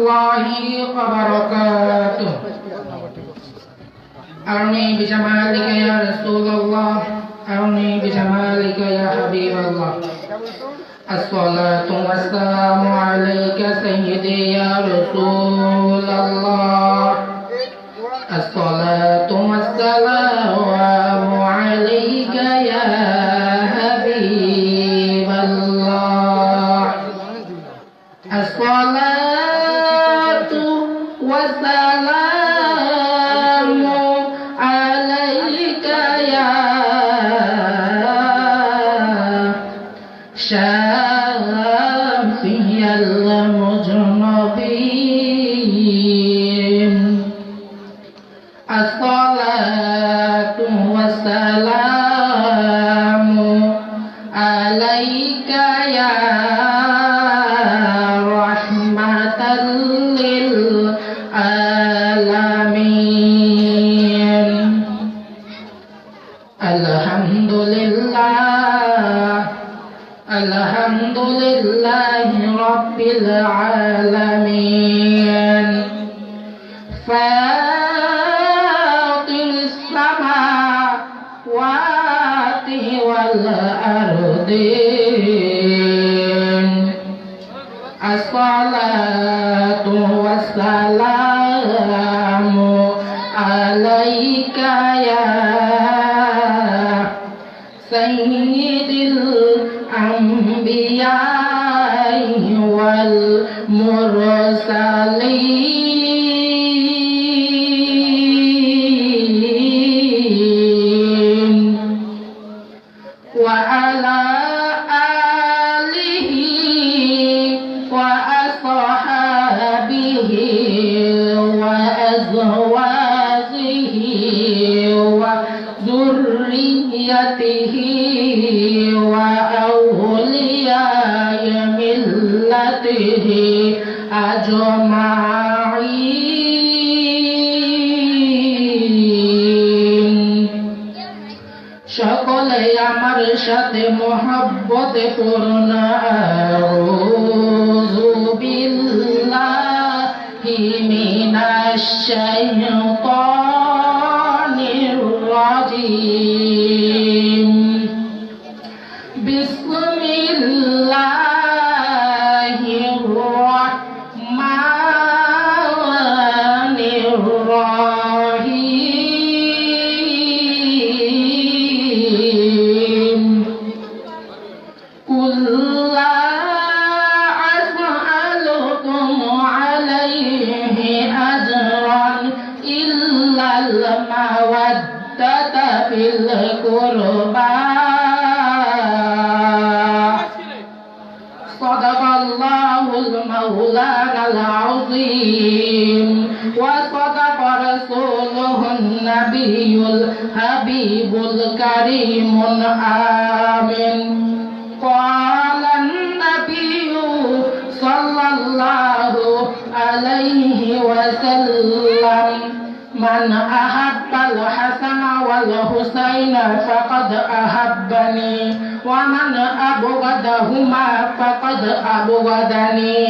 الله وبركاته. أرني بجمالك يا رسول الله، أرني بجمالك يا حبيب الله. الصلاة والسلام عليك سيدي يا رسول الله. الصلاة والسلام عليك يا حبيب الله. الصلاة والسلام عليك يا شافي المذنبين. الصلاة والسلام عليك يا رحمة للعالمين. الحمد لله، الحمد لله رب العالمين. فاطر السماوات والأرضين. الصلاة والسلام عليك يا سيد الأنبياء والمرسلين، وعلى آله وأصحابه وأزواجه وذريته وأولياء ملته أجمعين। সকলে আমার সাথে মোহাব্বতে পূর্ণ আউযু বিল্লাহি মিনাশ শাইতানির রাজিম। বিসমিল্লাহির রাহমানির রাহিম। কুল লা আসআলুকুম আলাইহি আজরান ইল্লাল মাওয়াদ্দাতা ফিল কুরবা। সাদাকাল্লাহুল মাওলানাল আযীম ওয়া সাদাকা রাসূলুহুন নাবিয়্যুল হাবিবুল কারীমুল আমিন। ক্বালান নাবিয়্যু সাল্লাল্লাহু আলাইহি ওয়াসাল্লাম মান আহাব্বাল হাসানা ওয়াল হুসাইনা ফাকাদ আহাব্বানি ওয়া মান আবগাদাহুমা ফাকাদ আবগাদানি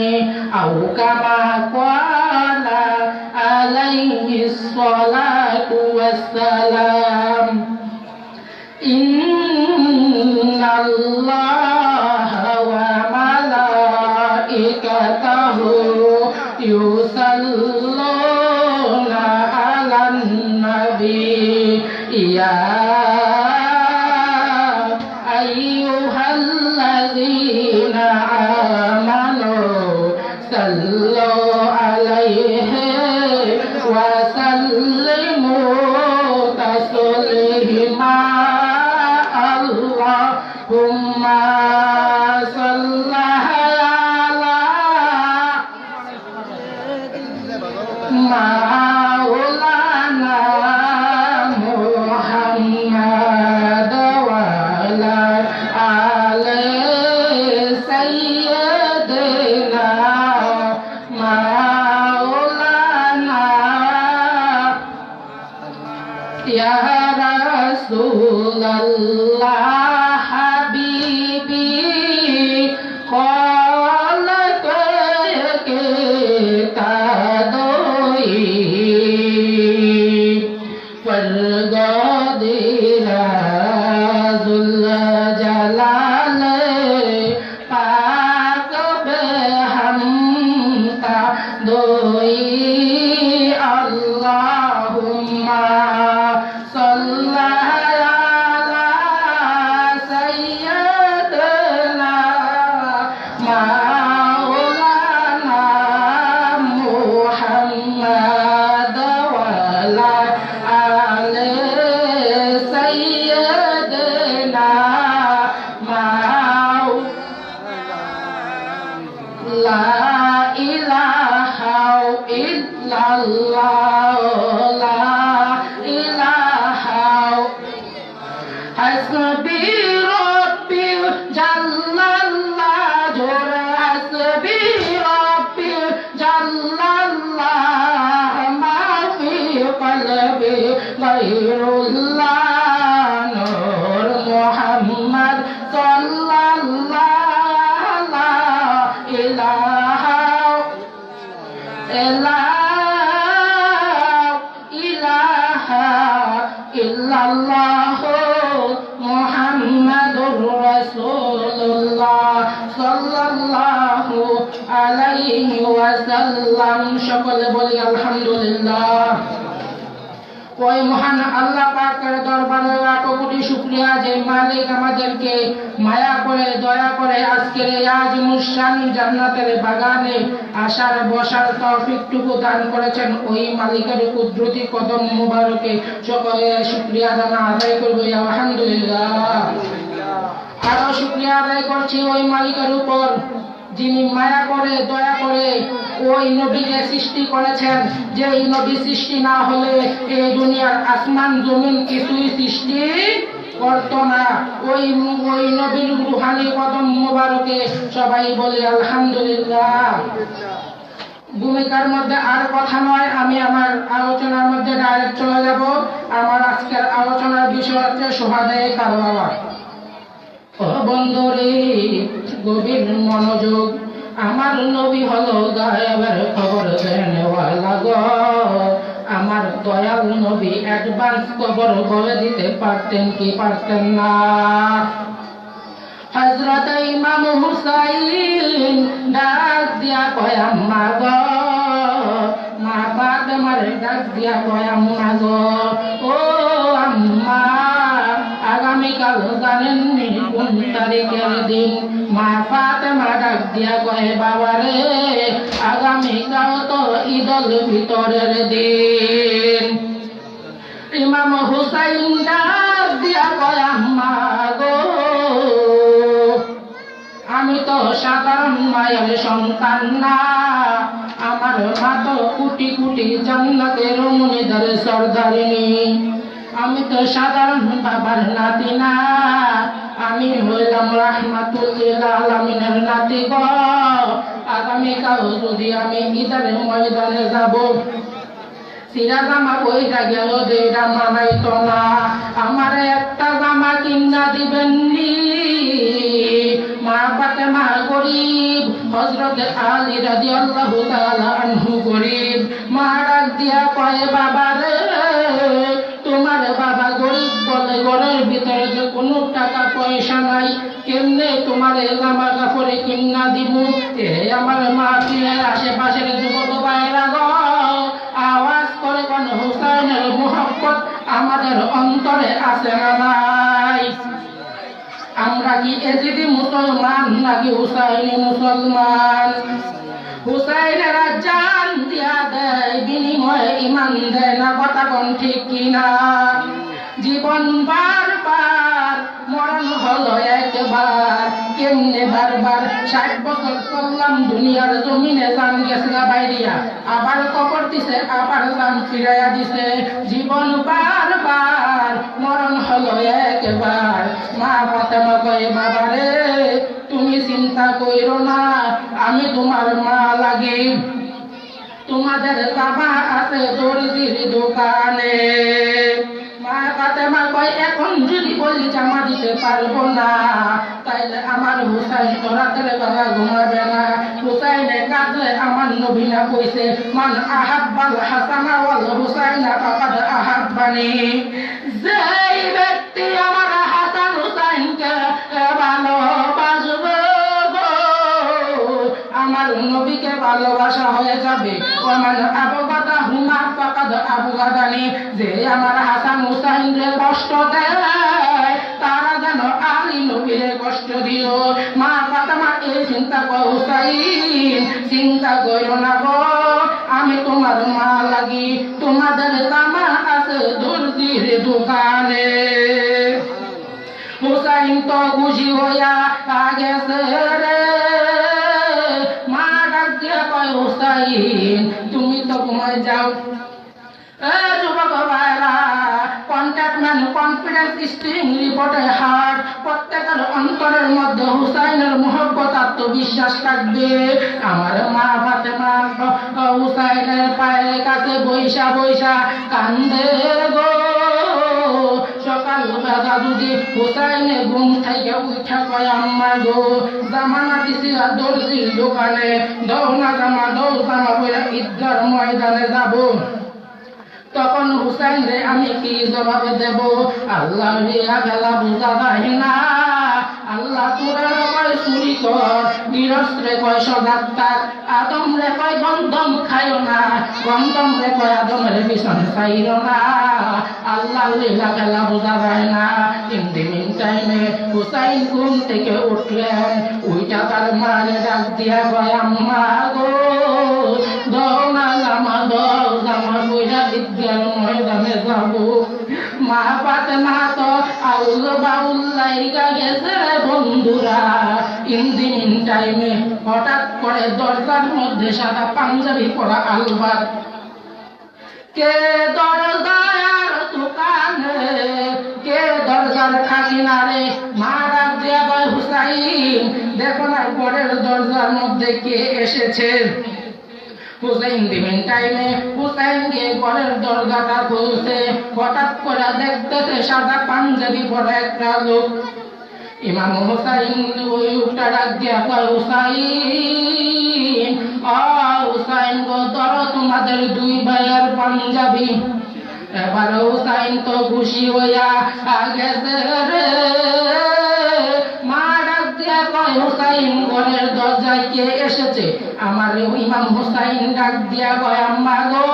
আও কামা ক্বালা আলাইহিস সালাতু ওয়াসসালাম। ইন্নাল্লাহা ওয়া মালাইকাতাহু ইউসাল্লুনা আলান নবী ইয়া আইয়ুহাল্লাযীনা আমানু সাল্লু আলাইহি ওয়া সাল্লিমু তাসলিমা। আল্লাহুম্মা সাল্লি আলা মাওলানা মুহাম্মাদ ওয়া আলা আলি সাইয়্যিদিনা মাওলানা ইয়া রাসূলাল্লাহ হাবিবি। قال দুই আল্লাহুম্মা সাল্লি আলা সাইয়্যিদিনা মাওলানা মুহাম্মদ ওয়া আলা আলি সাইয়্যিদিনা লা ইলাহা ইল্লাল্লাহ লা ইলাহা হাসবি রাব্বি জাল্লাল্লাহ জোর হাসবি রাব্বি জাল্লাল্লাহ মা ফি কলবি গায়রুল্লাহ নূর মুহাম্মদ সাল্লাল্লাহু লা ইলাহা ইল্লাল্লাহ মুহাম্মাদুর রাসূলুল্লাহ সাল্লাল্লাহু আলাইহি ওয়াসাল্লাম। সকলে বলি আলহামদুলিল্লাহ। ওই মহান আল্লাহ পাকের দরবারে লাখ কোটি শুকরিয়া যে মালিক আমাদেরকে মায়া করে দয়া করে আজকের এই আজিমুস শান জান্নাতের বাগানে আসার বসার তৌফিকটুকু দান করেছেন। ওই মালিকের কুদরতি কদম মুবারকে সকলে শুকরিয়া আদায় করব আলহামদুলিল্লাহ। আরো শুকরিয়া আদায় করছি ওই মালিকের উপর যিনি মায়া করে দয়া করে ওই নবীকে সৃষ্টি করেছেন। যে এই নবী সৃষ্টি না হলে এই দুনিয়ার আসমান জমিন কিছুই সৃষ্টি করত না। ওই নবীর রুহানি কদম মোবারকে সবাই বলি আলহামদুলিল্লাহ। ভূমিকার মধ্যে আর কথা নয়, আমি আমার আলোচনার মধ্যে ডাইরেক্ট চলে যাব। আমার আজকের আলোচনার বিষয় হচ্ছে সোহাদায়ে কারবালা। ও বন্ধুরে গভীর মনোযোগ, আমার নবী হলো গায়েবের খবর দেনেওয়ালা গো। আমার দয়াল নবী অ্যাডভান্স খবর বলে দিতে পারতেন কি পারতেন না? হযরত ইমাম হুসাইন ডাক দিয়া কয় আম্মা গো, মা ফাতেমার ডাক দিয়া কয় আম্মা গো, ও আম্মা আগামীকাল জানেননি কোন তারিখের দিন? মা ফাতেমা ডাক দিয়া কয় বাবা রে, আগামীকাল তো ঈদুল ফিতরের দিন। ইমাম হুসাইন ডাক দিয়া কয় আম্মা গো, আমি তো সাধারণ মায়ের সন্তান না, আমার মা তো কোটি কোটি জান্নাতের রমণীদের সর্দারিনী। আমি তো সাধারণ বাবার নাতি না, আমি হইলাম রাহমাতুল লিল আলামিনের নাতি গো। আগামীকাল যদি আমি ঈদের ময়দানে যাব, সিরা জামা বইটা গেল যেটা মানাইতো না, আমার একটা জামা কিনা দিবেন নি? মা ফাতেমা গরিব, হযরত আলী রাদিয়াল্লাহু তাআলা আনহু গরিব। মা ডাক দিয়া কয় বাবা রে, তোমার বাবা গরিব বলে ঘরের ভিতরে যে কোনো টাকা পয়সা নাই, কেমনে তোমার জামা কাপড়ে কিনা দিব? এ আমার মা পীরের আশেপাশের যুবক ভাইরা গো, আওয়াজ করে কোন হুসাইনের মুহাব্বত আমাদের অন্তরে আছে না নাই? আমরা কি এজিদি মুসলমান নাকি হুসাইনি মুসলমান? হুসাইনেরা জান দিয়া দেয়, বিনিময়ে ঈমান দেয় না, কথা কোন ঠিক কিনা? জীবন বারবার, মরণ হলো একবার, কেমনে বারবার? 60 বছর চললাম দুনিয়ার জমিনে, জান গেছে বাইরিয়া, আবার কবর দিছে, আবার জান ফিরাইয়া দিছে। জীবন বারবার, মরণ হলো একবার। মা ফাতেমা কয় বাবা রে, তুমি চিন্তা কইরো না, আমি তোমার মা লাগি। তোমাদের জামা আছে দর্জির দোকানে। মা ফাতেমা কয় এখন যদি বলি জামা দিতে পারবো না, তাইলে আমার হুসাইন তো রাতের বেলা ঘুমাবে না। হুসাইনে কাঁদলে আমার নবী না কইছে, মান আহাব্বাল হাসানা ওয়াল হুসাইনা ফাকাদ আহাব্বানি। যেই ব্যক্তি আমার হাসান হুসাইনকে ভালোবাসবে, আমার নবী নবীকে ভালোবাসা হয়ে যাবে। ওমান আবগাদা হুমা ফাকাদ আবগাদানি, যে আমার হাসান হুসাইন রে কষ্ট দেয় তারা যেন আলী নবীরে কষ্ট দিও। মা ফাতেমা এই চিন্তা কর হুসাইন, চিন্তা করো না গো, আমি তোমার মা লাগি, তোমাদের জামা আছে দর্জির দোকানে। হুসাইন তো খুশি হইয়া গেছে রে, মা ডাক দিয়া কয় হুসাইন তুমি তো ঘুমায় যাও। যুবক ভাইরা, কন্ট্যাক্টম্যান কনফিডেন্স স্টিং রিপোর্টে হার্ট, প্রত্যেকের অন্তরের মধ্যে হুসাইনের মহব্বত আত্মবিশ্বাস থাকবে। আমার মা ফাতেমা হুসাইনের পায়ের কাছে বৈশা বৈশা কান্দে গো। সকাল বেলা যদি হুসাইনে ঘুম থেকে উঠা কয় আম্মা গো জামানা দিছি দর্জির দোকানে, দৌনা জামা বইরা ঈদগার ময়দানে যাব। তখন হুসাইন রে আমি কি জবাব দেব? আল্লাহ রিয়া গেলা বুঝা যায় না। আল্লাহ তোরা কয় চুরি কর, গৃহস্থরে কয় সজাগ থাক, আদম রে কয় গন্ধম খাইও না, গন্ধম রে কয় আদমের পিছনে চাইও না। আল্লাহ রিয়া গেলা বুঝা যায় না। ইন দি মিন টাইমে হুসাইন ঘুম থেকে উঠলেন, উইটা তার মারে ডাক দিয়া কয় আম্মা গো দৌনা জামা বইরা ঈদগার ময়দানে যাব। মা ফাতেমা তো আউল বাউল লাইগা গেছে রে বন্ধুরা। ইন দি মিন টাইমে হঠাৎ করে দরজার মধ্যে সাদা পাঞ্জাবি পরা আলবাত, কে দরজার দোকানে, কে দরজার খাকিনারে? মা ডাক দিয়া কয় হুসাইন দেখো না ঘরের দরজার মধ্যে কে এসেছে। হুসাইন দিবেন টাইমে হুসাইন গিয়ে ঘরের দরজাটা খুলছে, হঠাৎ করে দেখতেছে সাদা পাঞ্জাবি পরা একটা লোক। ইমাম হুসাইন ওই লোকটা ডাক দিয়া কয় হুসাইন, হুসাইন গো ধরো তোমাদের দুই ভাইয়ের পাঞ্জাবি। এবার হুসাইন তো খুশি হইয়া গেছে রে, মা ডাক দিয়া কয় হুসাইন ঘরের দরজায় কে এসেছে? আমার ইমাম হুসাইন ডাক দিয়া কয় আম্মা গো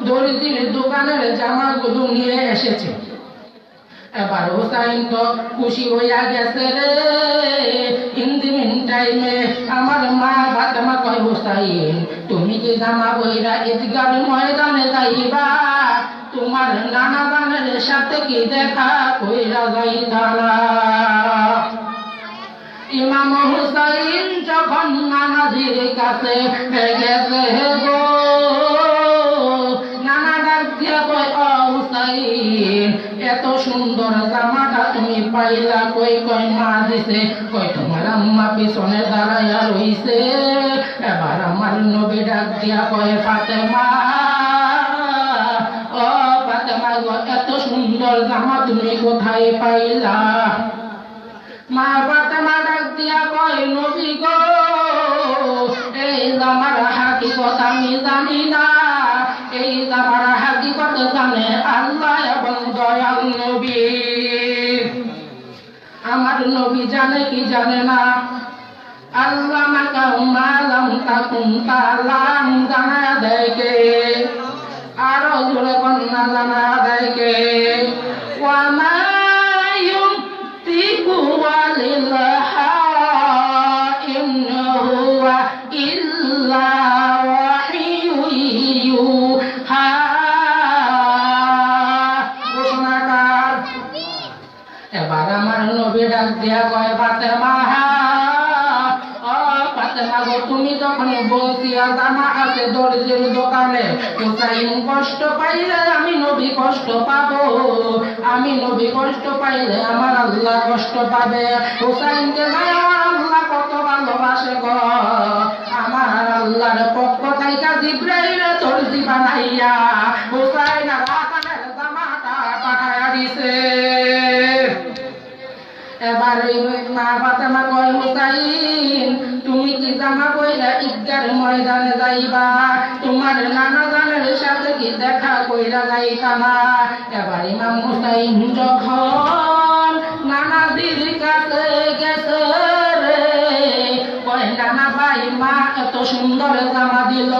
দর্জির দোকানের জামাগুলো নিয়ে এসেছে। এবার হুসাইন তো খুশি হইয়া গেছে রে। ইন দি মিন টাইমে আমার মা ফাতেমা কয় হুসাইন তুমি কি জামা বইরা ঈদগার ময়দানে যাইবা? তোমার নানা জানের সাথে কি দেখা কইরা যাইতা না? ইমাম হুসাইন যখন নানাজির কাছে গেছে গো, নানা ডাক দিয়া কয় হুসাইন এত সুন্দর জামাটা তুমি পাইলা কই? কয় মা দিছে। কয় তোমার আম্মা পিছনে দাঁড়াইয়া রইছে। এবার আমার নবী ডাক দিয়া কয় ফাতেমা, ও ফাতেমা গো এত সুন্দর জামা তুমি কোথায় পাইলা? মা ফাতেমা ডাক দিয়া কয় নবী গো এই জামার হাকিকত আমি জানি না, এই জামার হাকিকত জানে আল্লাহ এবং দয়াল নবী। আমার নবী জানে কি জানে না? আল্লাহ মাকা মালাম তাকুম তালাম জানা দেয়কে, আরো জোরে কন্যা জানা দেয়কে। ওয়ামায়ুম তিকু ওয়ালিল্লাহা ইন হুয়া ইল্লা ওয়াহিয়ুহা। এবার আমার নবী ডাক দিয়া কয় ফাতেমা, ও ফাতেমা গো তুমি যখন বলছিয়া জামা আছে দর্জির দোকানে, হুসাইন কষ্ট পাইলে আমি নবী কষ্ট পাবো, আমি নবী কষ্ট পাইলে আমার আল্লাহ কষ্ট পাবে। হুসাইনকে নাই আমার আল্লাহ কত ভালোবাসে গো, আমার আল্লাহর পক্ষ থেকে জিবরাইল দর্জি বানাইয়া হুসাইন আর হাসানের জামাটা পাঠাইয়া দিছে। এবার মা ফাতেমা কয় হুসাইন তুমি কি জামা কইরা ঈদগার ময়দানে যাইবা? তোমার নানা জানের সাথে কি দেখা কইরা যাইতা না? এবার ইমাম হুসাইন যখন নানাজির কাছে গেছে রে, কয় নানা ভাই মা এত সুন্দর জামা দিল,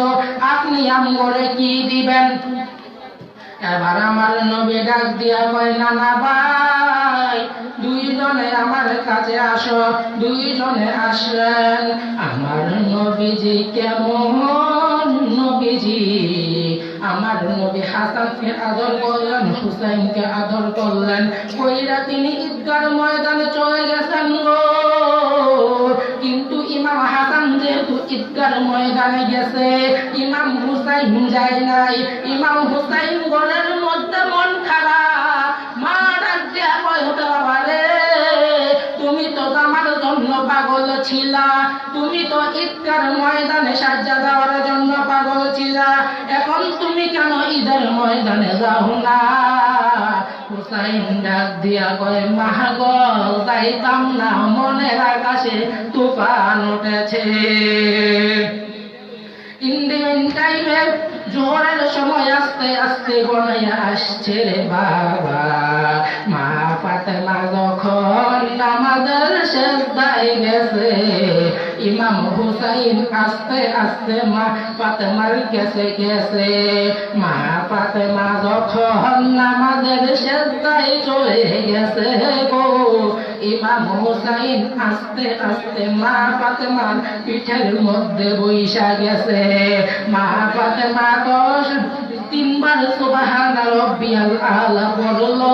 আপনি আমগরে কি দিবেন? এবার আমার নবী ডাক দিয়া কয়, নানা ভাই, দুইজনে আমার কাছে আসো। দুইজনে আসলেন। আমার নবীজি কেমন নবীজি, আমার নবী হাসানকে আদর করলেন, হুসাইনকে আদর করলেন, কইরা তিনি ঈদগাহ ময়দানে চলে গেছেন গো। কিন্তু ইমাম হাসান যেহেতু ঈদগাহ ময়দানে গেছে, ইমাম হুসাইন যায় নাই। ইমাম হুসাইন ঘরের মধ্যে মন খারাপ। মা ডাক দিয়া কয়, বাবা রে, তুমি তো আমার জন্য পাগল ছিলা, তুমি তো ঈদগাহ ময়দানে সাজ্জা দেওয়ার জন্য পাগল ছিলা, এখন তুমি কেন ঈদের ময়দানে যাও না? হুসাইন ডাক দিয়া কয়, মা গো, যাইতাম না, মনের আকাশে তুফান উঠেছে। ইন্ডিয়ান টাইমে জোহরের সময় আস্তে আস্তে গনাইয়া আসছে রে বাবা। মা ফাতেমা যখন নামাজের সেজদায় গেছে, ইমাম হুসাইন আস্তে আস্তে মা ফাতেমার কাছে গেছে। মা ফাতেমা যখন নামাজের সেজদায় চলে গেছে গো, ইমাম হুসাইন আস্তে আস্তে মা ফাতেমার পিঠের মধ্যে বইসা গেছে। মা ফাতেমা তো তিনবার সুবহান রাব্বিয়াল আলা পড়লো,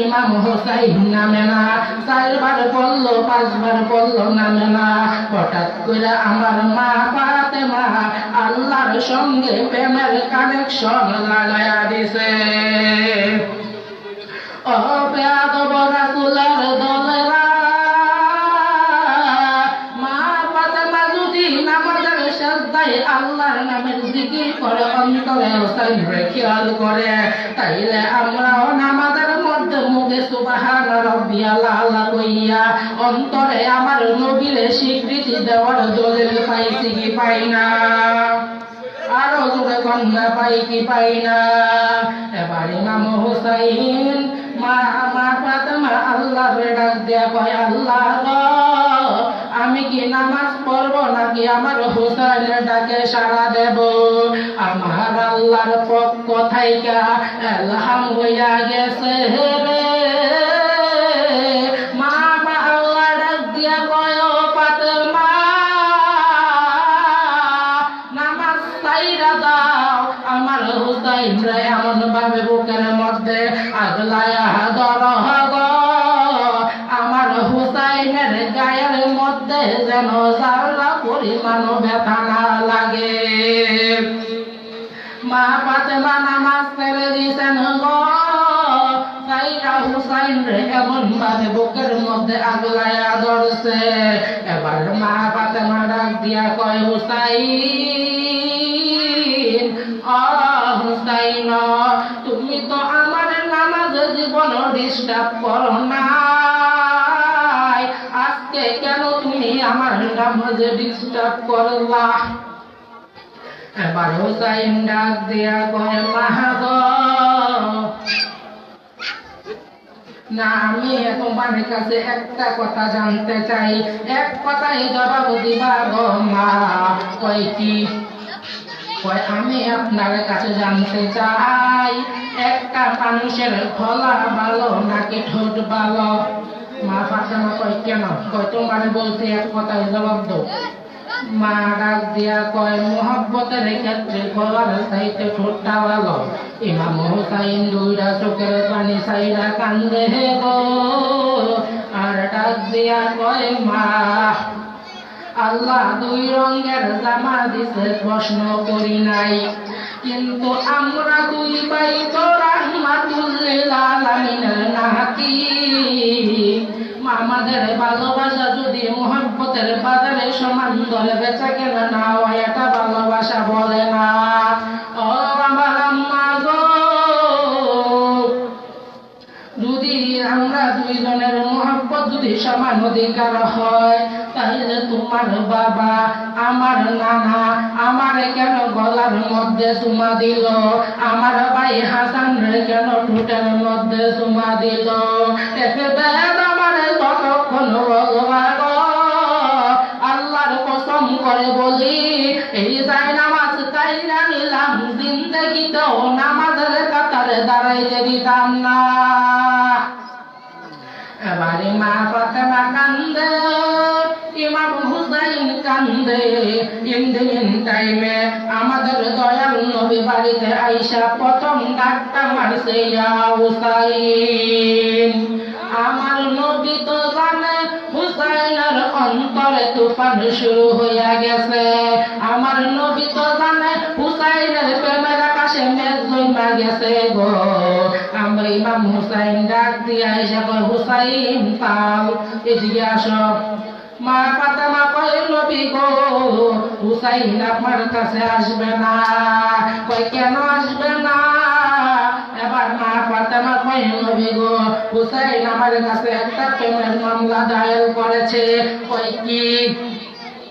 ইমাম হুসাইন নামে না। চারবার পড়লো, পাঁচবার পড়লো, নামে না। হঠাৎ করে আমার মা ফাতেমা আল্লাহর সঙ্গে প্রেমের কানেকশন লাগায়া দিছে। ও বেয়াদব রাসূলের দলেরা, মা ফাতেমা যদি নামাজের সেজদায় আল্লাহর নামের জিকির করে, অন্তরে হুসাইনকে খেয়াল করে, তাইলে আমরাও নামাজের মধ্যে মুখে সুবহান রাব্বিয়াল আলা কইয়া অন্তরে আমার নবীর স্বীকৃতি দেওয়ার দলিল পাইছি কি পাই না? আরো জোরে কন্যা পাই কি পাই না? এবার ইমাম হুসাইন মা ফাতেমা আল্লাহরে ডাক দিয়া কয়, আল্লাহ গো, আমি কি নামাজ পড়বো নাকি আমার হুসাইনের ডাকে সাড়া দেব? আমার আল্লাহর পক্ষ থাইকা এলহাম হইয়া গেছে রে। মা আল্লাহ ডাক দিয়া কয়, ও ফাতেমা, নামাজ ছাইরা দাও। আমার হুসাইনরে এমন ভাবে বুকের মধ্যে আগলায়া ধরো গো, আমার হুসাইনের গায়ের মধ্যে যেন যারা পরিমাণ ব্যথা না লাগে। মা ফাতেমা নামাজ ছেড়ে দিয়েছেন গো, তাইরা হুসাইন রে এমন ভাবে বুকের মধ্যে আগলায়া ধরছে। এবার মা ফাতেমা ডাক দিয়া কয়, হুসাইন, ও হুসাইন, তুমি তো আমার নামাজ জীবন ডিস্টার্ব করো না, আজকে কেন তুমি আমার নামাজে ডিস্টার্ব করলা? এবার হুসাইন ডাক দিয়া কয়, মা গো, না, আমি তোমার কাছে একটা কথা জানতে চাই, এক কথাই জবাব দিবা গো মা। কয় কি? কয়, আমি আপনার কাছে জানতে চাই, একটা মানুষের গলা ভালো নাকি ঠোঁট ভালো? মা ফাতেমা কয়, কেন? কয়, তোমার বলতে এক কথাই জবাব দাও। মা ডাক দিয়া কয়, মোহাব্বতের ক্ষেত্রে গলার চাইতে ঠোঁটটা ভালো। ইমাম হুসাইন দুইটা চোখের পানি ছাইরা কান্দে গো, আর ডাক দিয়া কয়, মা, আল্লাহ দুই রঙের জামা দিছে, প্রশ্ন করি নাই, কিন্তু আমরা দুই ভাই তো রাহমাতুল লিল আলামিনের নাতি। আমাদের ভালোবাসা যদি মোহাব্বতের বাজারে সমান দরে বেচা কেনা না হয়, এটা ভালোবাসা বলে না। ও আমার আম্মা গো, যদি আমরা দুইজনের মোহাব্বত যদি সমান অধিকার হয়, তাহলে তোমার বাবা, আমার নানা, আমার কেন গলার মধ্যে চুমা দিল? আমার ভাই হাসান রে কেন ঠোঁটের মধ্যে চুমা দিল? যতক্ষণ বলবা গো, আল্লাহর কসম করে করে বলি এই যায় নামাজ কাইরা নিলাম জিন্দেগিতেও নামাজের কাতারে দাঁড়াইতে দিতাম না। এবারে মা ফাতেমা কান্দে, ইমাম হুসাইন কান্দে। ইন্দিন টাইমে আমাদের দয়াল নবী বাড়িতে আইসা প্রথম ডাকটা মারছে ইয়া হুসাইন। আমার নবী তো জানে হুসাইনের অন্তরে তুফান শুরু হইয়া গেছে। আমার নবী তো জানে হুসাইনের প্রেমের আকাশে মেঘ জমা গেছে গো। আমরা ইমাম হুসাইন ডাক দিয়া এসে কয় হুসাইন তাও এদিকে আসো। মা ফাতেমা কয় নবী গো হুসাইন আপনার কাছে আসবে না। কয় কেন আসবে না? এবার মা ফাতেমা কয় নবী গো হুসাইন আমার কাছে একটা প্রেমের মামলা দায়ের করেছে। কয় কি?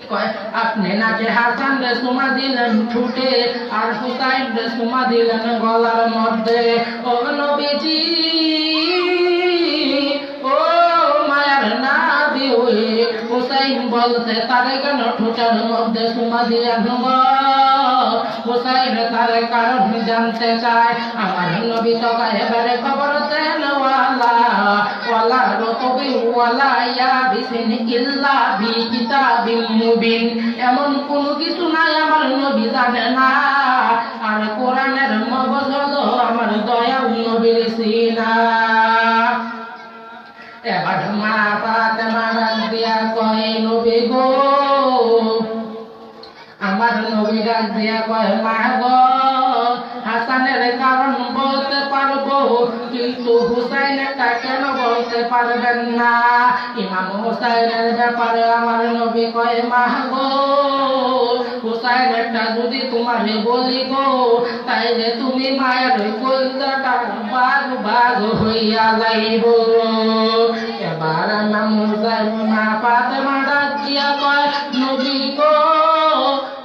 কয় আপনি নাকি হাসান রে চুমা দিলেন ঠুটে আর হুসাইন রে চুমা দিলেন গলার মধ্যে। ও নবীজি, ও মায়ার নাবি ওই হুসাইন বলতে তারে কেন ঠোঁটের মধ্যে চুমা দিলেন গো? হুসাইন তার কারণ জানতে চায়। আমার নবী তো এবারে খবর দেন ওয়ালা ওয়ালা রতবি ওয়ালা ইয়াবিসিন ইল্লা বি কিতাবিম মুবিন। এমন কোনো কিছু নাই আমার নবী জানে না। আর কোরআনের মগজ হলো আমার দয়াল নবীর সিনা। এবার মা ফাতেমা ডাক দিয়া কয় নবী গো, আমার নবী ডাক দিয়া কয় মা গো হাসানের কারণ বলতে পারবো কিন্তু হুসাইনেরটা কেন বলতে পারবেন না? ইমাম হুসাইনের ব্যাপারে আমার নবী কয় মা গো হুসাইনেরটা যদি তোমারে বলি গো তাইলে তুমি মায়ের কলজাটা বাগ বাগ হইয়া যাইব। এবার ইমাম হুসাইন মা ফাতেমা ডাক দিয়া কয় নবী গো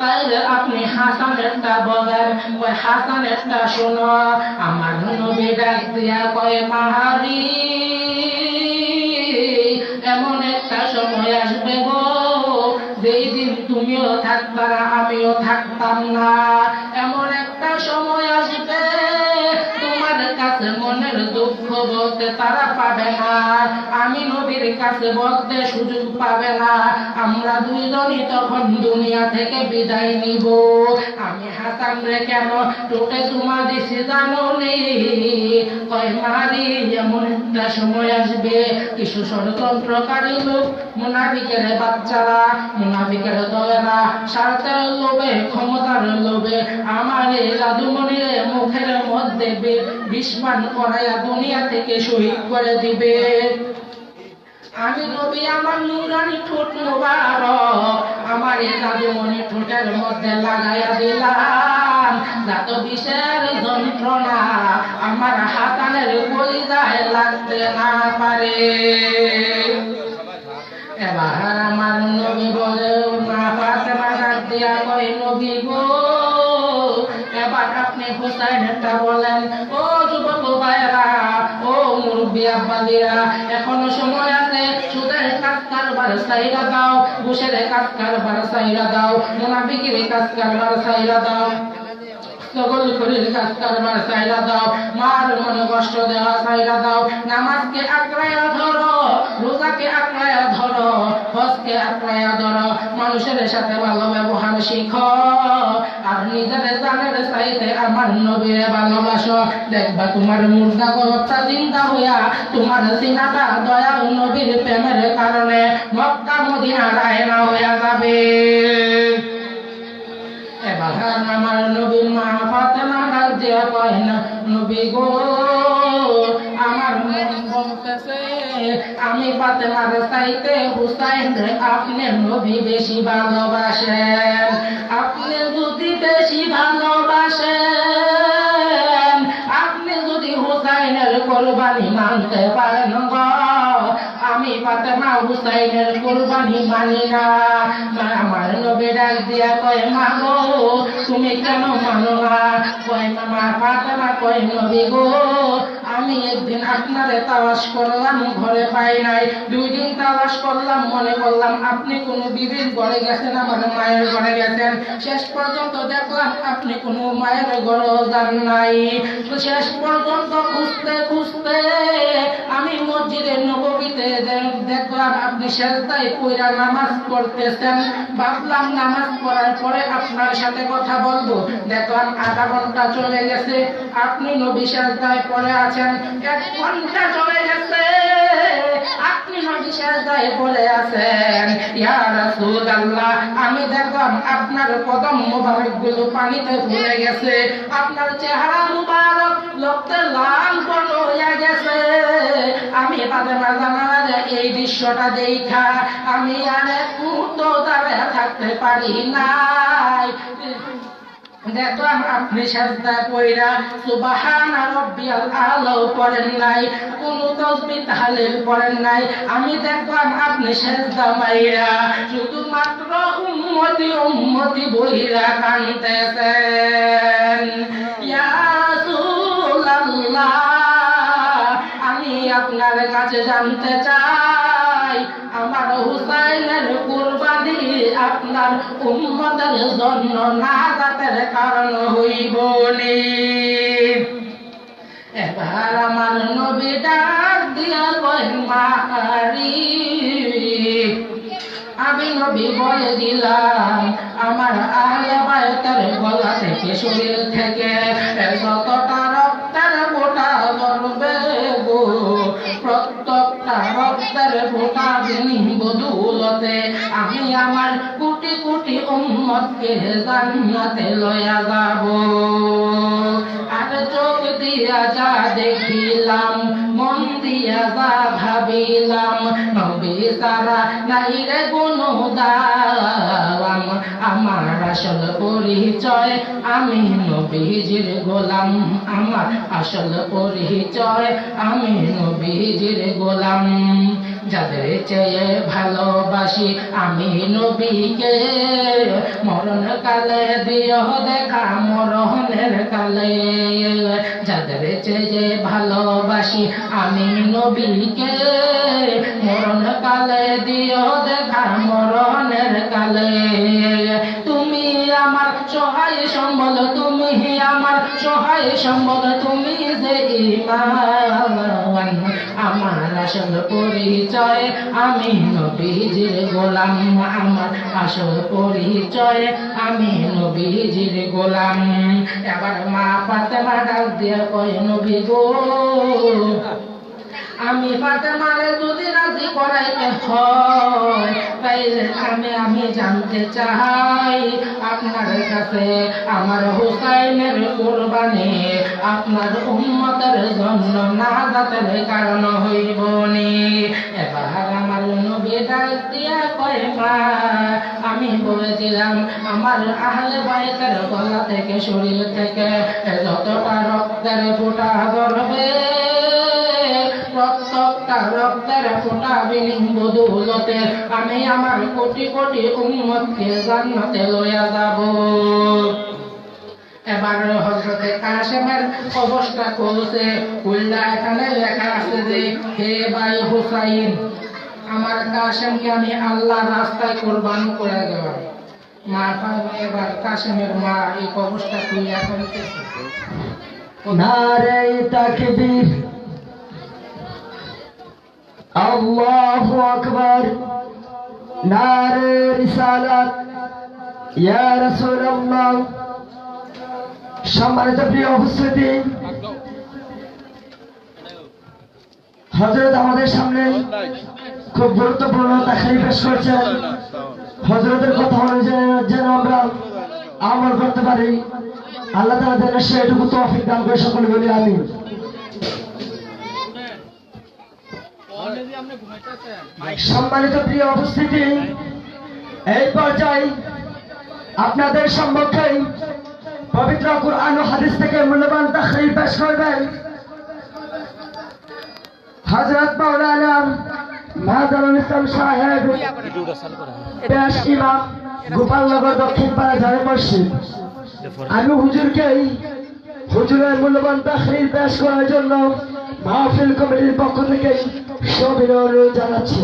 তাইলে আপনি হাসানেরটা বলেন। কয় হাসানেরটা শোনো। আমার নবী ডাক দিয়া কয় মাহারি এমন একটা সময় আসবে গো যেই দিন তুমিও থাকবা না আমিও থাকতাম না। এমন একটা সময় আসবে তোমার কাছে মনের দুঃখ বলতে তারা পাবে না, আমি নবীর কাছে বলতে সুযোগ পাবে না। আমরা দুইজনই তখন দুনিয়া থেকে বিদায় নিব। আমি হাসান রে কেন টোটে চুমা দিছি জানো নি? কয় মারি এমন একটা সময় আসবে কিছু ষড়যন্ত্রকারী লোক মুনাফিকের বাচ্চারা মুনাফিকের দলেরা স্বার্থের লোভে ক্ষমতার লোভে আমার এই জাদুমণির মুখের মধ্যে বিস্মান করাইয়া দুনিয়া থেকে শহীদ করে দিবে। আমি নবী আমার নুরানি ঠোঁট মোবারক আমার এই জাদুমণি ঠোঁটের মধ্যে লাগাইয়া দিলাম যাতে বিষের যন্ত্রণা আমার হাসানের কলিজায় লাগতে না পারে। এবার আমার নবী বলে মা ফাতেমা ডাক দিয়া কয় নবী গো এবার আপনি হুসাইনেরটা বলেন। ও যুবক ভাইরা, ও মুরব্বী আব্বাদিরা, এখনো সময় আছে। সুদের কাজ কারবার সাইরা দাও, ঘুষের কাজ কারবার সাইরা দাও, মুনাফিকের কাজ কারবার সাইরা দাও, সকল শরীর কাজ কারবার সাইরা দাও, মার মনে কষ্ট দেওয়া সাইরা দাও। নামাজকে আঁকড়াইয়া ধরো, রোজাকে আঁকড়াইয়া ধরো, হজকে আঁকড়াইয়া ধরো, মানুষের সাথে ভালো ব্যবহার শিখো আর নিজের জানের চাইতে আমার নবীরে ভালোবাসো। দেখবা তোমার মুর্দা কবরটা জিন্দা হইয়া তোমার সিনাটা দয়াল নবীর প্রেমের কারণে মক্কা মদিনা রায়না হইয়া যাবে। এবার আমার নবীর মা ফাতেমা ডাক দিয়া কয় না নবী গো আমার মন বলতেছে আমি ফাতেমার চাইতে হুসাইন আপনি নবী বেশি ভালোবাসেন। আপনি যদি বেশি ভালোবাসেন, আপনি যদি হুসাইনের কোরবানি মানতে পারেন গো আমি ফাতেমা হুসাইনের কোরবানি মানি না। আমার নবী ডাক দিয়া কয় মা গো তুমি কেন মানো না? কয় মা ফাতেমা কয় নবী গো আমি একদিন আপনারে তালাশ করলাম, ঘরে পাই নাই। 2 দিন তালাশ করলাম, মনে করলাম আপনি কোনো বিবির ঘরে গেছেন, আমার মায়ের ঘরে গেছেন। শেষ পর্যন্ত দেখলাম আপনি কোনো মায়ের ঘরেও যান নাই। তো শেষ পর্যন্ত খুঁজতে খুঁজতে আমি মসজিদের নববীতে দেখলাম আপনি সেজদায় পইরা নামাজ পড়তেছেন। ভাবলাম নামাজ পড়ার পরে আপনার সাথে কথা বলবো। দেখলাম আধা ঘন্টা চলে গেছে, আপনি নবী সেজদায় পড়ে আছেন। 1 ঘন্টা চলে গেছে, আপনি নবী সেজদায় পড়ে আছেন। ইয়া রাসূলুল্লাহ, আমি দেখলাম আপনার কদম মোবারক গুলো পানিতে ভুলে গেছে, আপনার চেহারা মুবারক রক্তে লাল হয়ে গেছে। আমি ফাতেমা জানার এই দৃশ্যটা দেখা আমি আর এক মুহূর্ত দাঁড়িয়ে থাকতে পারি নাই। দেখলাম আপনি সাজদা কইরা সুবহানা রাব্বিয়াল আলা পড়েন নাই, কোন তাসবিহ তাহলিল পড়েন নাই। আমি দেখলাম আপনি সাজদা মাইরা শুধুমাত্র উম্মতি উম্মতি বইরা কাঁদতেছেন। ইয়া রাসূলুল্লাহ, আমি আপনার কাছে জানতে চাই, আমার হুসাইনের কুরবানি আপনার উম্মতের জন্য নাজাতের কারণ হইব নি। এবার আমার নবী ডাক দিয়া কইন মারি, আমি নবী বলে দিলাম আমার আহলে বায়তের গলা থেকে শরীর থেকে যতটা রক্তের ফোঁটা ঝরবে গো, প্রত্যেকটা রক্তের ফোঁটা বদৌলতে আমি আমার কোটি কোটি উম্মতকে জান্নাতে লয়া যাব। আর চোখ দিয়া যা দেখিলাম, মন দিয়া যা ভাবিলাম, নবী সারা নাই রে কোনো দাম। আমার আসল পরিচয় আমি নবীজির গোলাম, আমার আসল পরিচয় আমি নবীজির গোলাম। যাদের চেয়ে ভালোবাসি আমি নবীকে, মরণ কালে দিও দেখা মরণের কালে। যাদের চেয়ে ভালোবাসি আমি নবীকে, মরণ কালে দিও দেখা মরণের কালে। তুমি আমার সহায় সম্বল, তুমি আমার সহায় সম্বল, তুমি যে ঈমান। আমার আসল পরিচয় আমি নবীজির গোলাম, আমার আসল পরিচয় আমি নবীজির গোলাম। এবার মা ফাতেমা ডাক দিয়ে কয় নবী গো, আমি ফাতেমারে যদি রাজি করাইতে হয় তাইলে আমি জানতে চাই আপনার কাছে আমার হুসাইনের কুরবানি আপনার উম্মতের জন্য নাজাতের কারণ হইব নি। এবার আমার নবী ডাক দিয়া কয় মা, আমি বলেছিলাম আমার আহলে বায়তের গলা থেকে শরীর থেকে যতটা রক্তের ফোঁটা ধরবে, প্রত্যেকটা রক্তের ফোঁটা বদৌলতে আমি আমার কোটি কোটি উম্মতকে জান্নাতে লইয়া যাব। এবার হযরতে কাসেমের অবস্থা করছে, উল্লা এখানে লেখা আছে যে হে ভাই হুসাইন, আমার কাসেমকে আমি আল্লাহর রাস্তায় কুরবান করে দেওয়া। মা এবার কাসেমের মা এই অবস্থা কইয়া করিতেছে। নারে তাকবীর, আল্লাহু আকবার, নারে রিসালাত, ইয়া রাসূলুল্লাহ। সম্মানিত প্রিয় উপস্থিতি, হযরত আমাদের সামনে খুব গুরুত্বপূর্ণ তাকরীর পেশ করছেন। হযরতের কথা অনুযায়ী যেন আমরা আমল করতে পারি, আল্লাহ তাআলা যেন সেটুকু তৌফিক দান করে, সকলে বলি আমিন। সম্মানিত প্রিয় উপস্থিতি, এই পর্যায়ে আপনাদের সম্মুখে পবিত্র কুরআন ও হাদিস থেকে মূল্যবান তাকরীর পেশ করবেন হযরত মাওলানা মাহদারুল ইসলাম সাহেব, পেশ ইমাম, গোপালনগর দক্ষিণ পাড়া জামে মসজিদ। আমি হুজুরের মূল্যবান তাকরীর পেশ করার জন্য মাহফিল কমিটির পক্ষ থেকে সবিনয় অনুরোধ জানাচ্ছি।